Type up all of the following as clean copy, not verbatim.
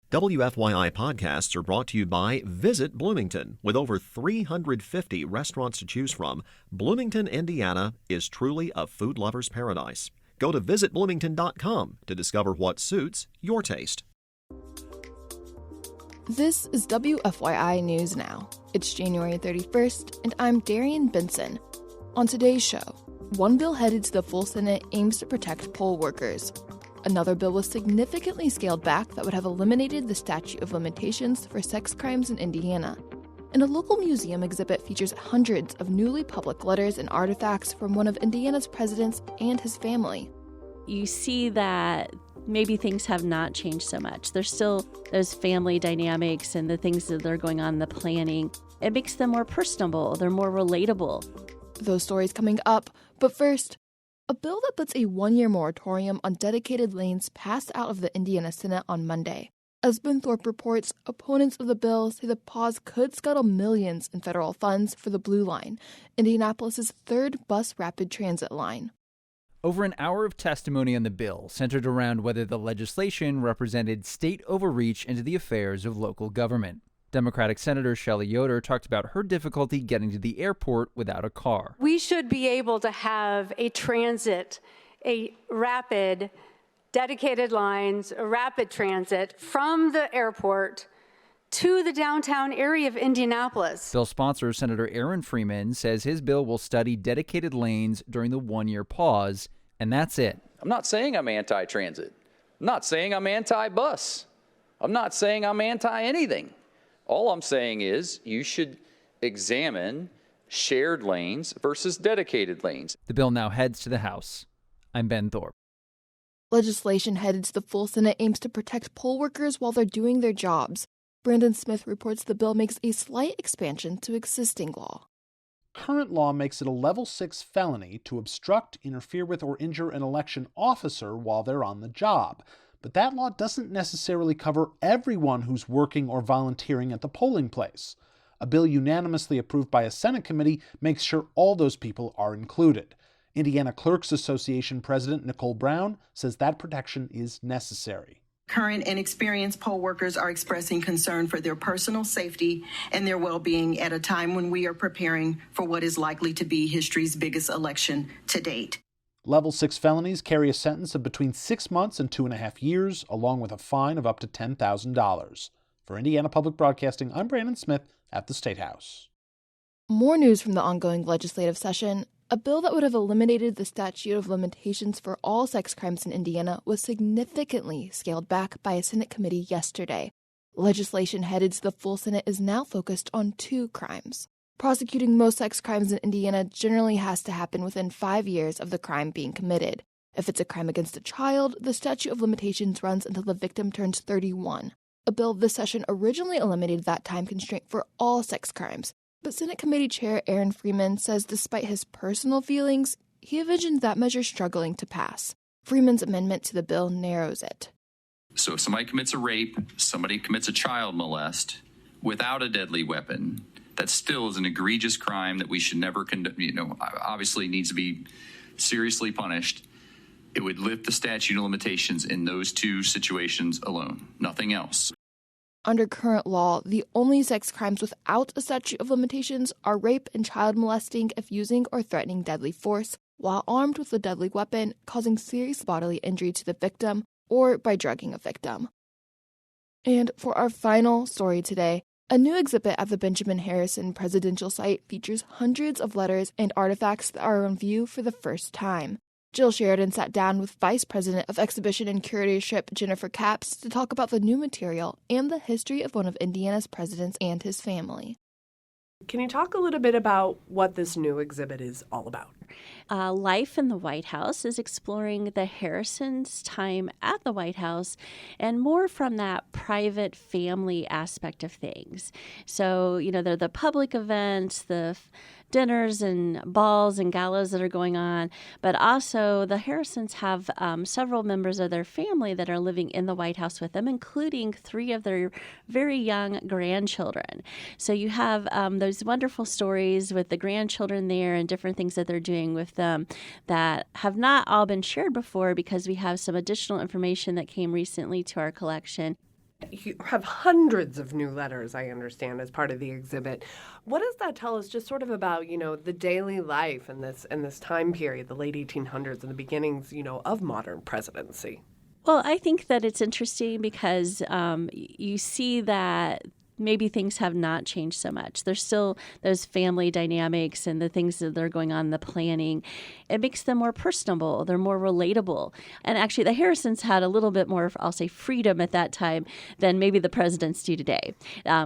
WFYI podcasts are brought to you by Visit Bloomington. With over 350 restaurants to choose from, Bloomington, Indiana is truly a food lover's paradise. Go to visitbloomington.com to discover what suits your taste. This is WFYI News Now. It's January 31st, and I'm Darian Benson. On today's show, one bill headed to the full Senate aims to protect poll workers. Another bill was significantly scaled back that would have eliminated the statute of limitations for sex crimes in Indiana. And a local museum exhibit features hundreds of newly public letters and artifacts from one of Indiana's presidents and his family. You see that maybe things have not changed so much. There's still those family dynamics and the things that are going on in the planning. It makes them more personable. They're more relatable. Those stories coming up, but first, a bill that puts a one-year moratorium on dedicated lanes passed out of the Indiana Senate on Monday. As Ben Thorpe reports, opponents of the bill say the pause could scuttle millions in federal funds for the Blue Line, Indianapolis's third bus rapid transit line. Over an hour of testimony on the bill centered around whether the legislation represented state overreach into the affairs of local government. Democratic Senator Shelley Yoder talked about her difficulty getting to the airport without a car. We should be able to have a rapid, dedicated lines, a rapid transit from the airport to the downtown area of Indianapolis. Bill sponsor Senator Aaron Freeman says his bill will study dedicated lanes during the one-year pause, and that's it. I'm not saying I'm anti-transit. I'm not saying I'm anti-bus. I'm not saying I'm anti-anything. All I'm saying is you should examine shared lanes versus dedicated lanes. The bill now heads to the House. I'm Ben Thorpe. Legislation headed to the full Senate aims to protect poll workers while they're doing their jobs. Brandon Smith reports the bill makes a slight expansion to existing law. Current law makes it a level 6 felony to obstruct, interfere with, or injure an election officer while they're on the job. But that law doesn't necessarily cover everyone who's working or volunteering at the polling place. A bill unanimously approved by a Senate committee makes sure all those people are included. Indiana Clerks Association President Nicole Brown says that protection is necessary. Current and experienced poll workers are expressing concern for their personal safety and their well-being at a time when we are preparing for what is likely to be history's biggest election to date. Level 6 felonies carry a sentence of between 6 months and 2.5 years, along with a fine of up to $10,000. For Indiana Public Broadcasting, I'm Brandon Smith at the State House. More news from the ongoing legislative session. A bill that would have eliminated the statute of limitations for all sex crimes in Indiana was significantly scaled back by a Senate committee yesterday. Legislation headed to the full Senate is now focused on 2 crimes. Prosecuting most sex crimes in Indiana generally has to happen within 5 years of the crime being committed. If it's a crime against a child, the statute of limitations runs until the victim turns 31. A bill this session originally eliminated that time constraint for all sex crimes. But Senate Committee Chair Aaron Freeman says despite his personal feelings, he envisioned that measure struggling to pass. Freeman's amendment to the bill narrows it. So if somebody commits a rape, somebody commits a child molest without a deadly weapon, that still is an egregious crime that we should never obviously needs to be seriously punished. It would lift the statute of limitations in those 2 situations alone, nothing else. Under current law, the only sex crimes without a statute of limitations are rape and child molesting if using or threatening deadly force while armed with a deadly weapon, causing serious bodily injury to the victim, or by drugging a victim. And for our final story today, a new exhibit at the Benjamin Harrison Presidential Site features hundreds of letters and artifacts that are on view for the first time. Jill Sheridan sat down with Vice President of Exhibition and Curatorship Jennifer Capps to talk about the new material and the history of one of Indiana's presidents and his family. Can you talk a little bit about what this new exhibit is all about? Life in the White House is exploring the Harrisons' time at the White House and more from that private family aspect of things. So, they're the public events, the dinners and balls and galas that are going on, but also the Harrisons have several members of their family that are living in the White House with them, including 3 of their very young grandchildren. So you have those wonderful stories with the grandchildren there and different things that they're doing with them that have not all been shared before because we have some additional information that came recently to our collection. You have hundreds of new letters, I understand, as part of the exhibit. What does that tell us just sort of about, the daily life in this time period, the late 1800s and the beginnings, of modern presidency? Well, I think that it's interesting because you see that maybe things have not changed so much. There's still those family dynamics and the things that are going on in the planning. It makes them more personable. They're more relatable. And actually, the Harrisons had a little bit more, I'll say, freedom at that time than maybe the presidents do today.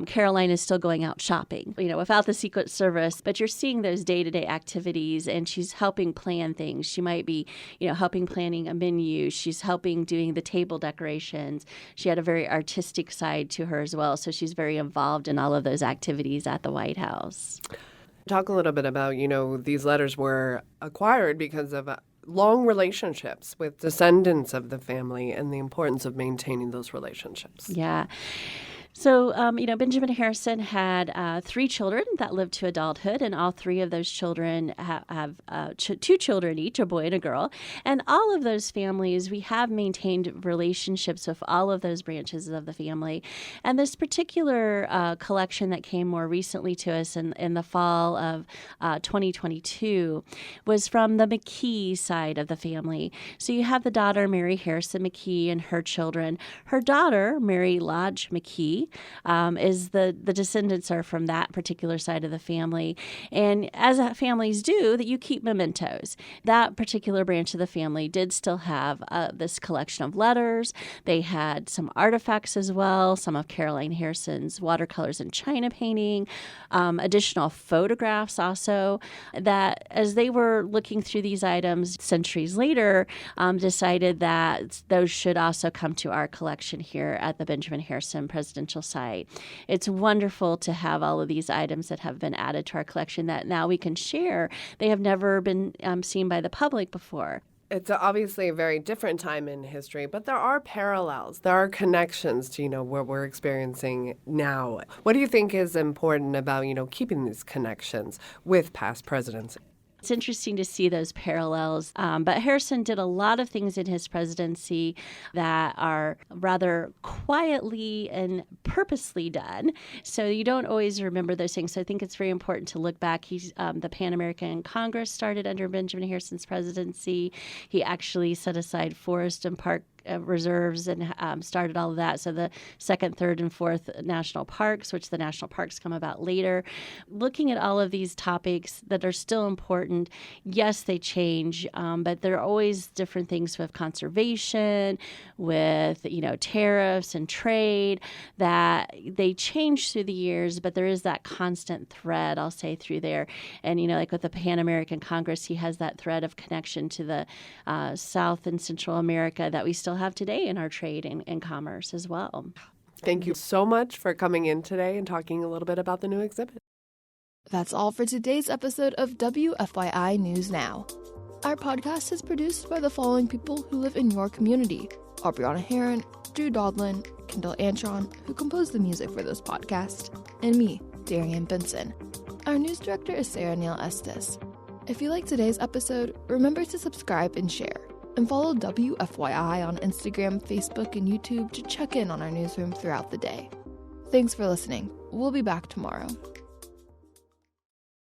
Caroline is still going out shopping, without the Secret Service, but you're seeing those day-to-day activities, and she's helping plan things. She might be, helping planning a menu. She's helping doing the table decorations. She had a very artistic side to her as well, so she's very involved in all of those activities at the White House. Talk a little bit about, these letters were acquired because of long relationships with descendants of the family and the importance of maintaining those relationships. Yeah. So, Benjamin Harrison had 3 children that lived to adulthood, and all 3 of those children have 2 children each, a boy and a girl. And all of those families, we have maintained relationships with all of those branches of the family. And this particular collection that came more recently to us in the fall of 2022 was from the McKee side of the family. So you have the daughter, Mary Harrison McKee, and her children. Her daughter, Mary Lodge McKee, is the descendants are from that particular side of the family. And as families do, that you keep mementos. That particular branch of the family did still have this collection of letters. They had some artifacts as well, some of Caroline Harrison's watercolors and china painting, additional photographs also, that as they were looking through these items centuries later, decided that those should also come to our collection here at the Benjamin Harrison Presidential Site. It's wonderful to have all of these items that have been added to our collection that now we can share. They have never been seen by the public before. It's obviously a very different time in history, but there are parallels. There are connections to, what we're experiencing now. What do you think is important about, keeping these connections with past presidents? It's interesting to see those parallels. But Harrison did a lot of things in his presidency that are rather quietly and purposely done. So you don't always remember those things. So I think it's very important to look back. The Pan American Congress started under Benjamin Harrison's presidency. He actually set aside forest and park reserves and started all of that. So the 2nd, 3rd, and 4th national parks, which the national parks come about later. Looking at all of these topics that are still important, yes, they change, but there are always different things with conservation, with, tariffs and trade, that they change through the years, but there is that constant thread, I'll say, through there. And, like with the Pan American Congress, he has that thread of connection to the South and Central America that we still have today in our trade and commerce as well. Thank you so much for coming in today and talking a little bit about the new exhibit. That's all for today's episode of WFYI News Now. Our podcast is produced by the following people who live in your community: Abriana Herron, Daudelin, Kendall Antron, who composed the music for this podcast, and me, Darian Benson. Our news director is Sarah Neal-Estes. If you like today's episode, remember to subscribe and share. And follow WFYI on Instagram, Facebook, and YouTube to check in on our newsroom throughout the day. Thanks for listening. We'll be back tomorrow.